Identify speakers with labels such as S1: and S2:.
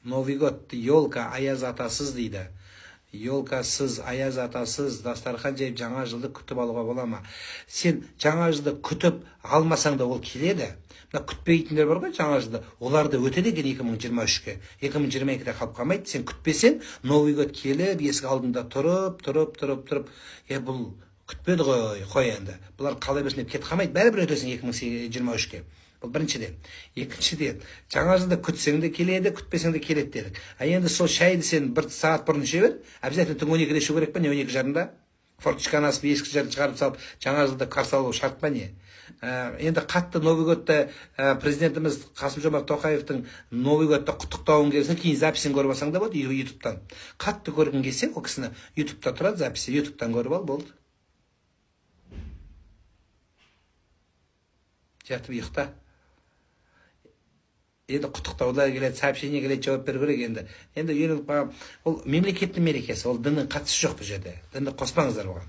S1: Новый год, елка, аяз атасыз дейді. Елкасыз, аяз атасыз, дастархан жайып жаңа жылды күтіп алуға бола ма? Сен жаңа жылды күтіп алмасаң да ол келеді. Мына күтпейтіндер бар ғой жаңа жылды. Оларды өтеді екен 2023-ке. 2022-де қалып қалмайды. Сен күтпесең, Новый год келіп, есік алдында тұрып. Бұл күтпеді қой енді. Бұлар қалай берсін деп кетіп қалмайды. Бәрібір өтесің 2023-ке. Бұл біріншіден. Екіншіден, жаңа жылды күтсең де келеді, күтпесең де келеді дедік. Енді сол шайды сен 1 сағат бұрын іше бер. Обязательно түн 12-де ішу керек па, не 12:30-да? Форточканы асып, ескі жерді шығарып салып, жаңа жылды қарсы алу шарт па не? Енді қатты Новый годта президентіміз Қасым-Жомарт Тоқаевтың Новый годта құттықтауын келсең, кейін записін көріп алсаң да болады YouTube-тан. Қатты көргің келсе, ол кісіні YouTube-та тұрады записі, YouTube-тан көріп ал, болды. Жатып ұйықта. Енді құттықтаулар келеді, сообщение келеді, жауап беру керек енді. Енді үйреніп қалған, ол мемлекеттің мерекесі, ол діннің қатысы жоқ бұл жерде. Дінді қоспаңыздар оған.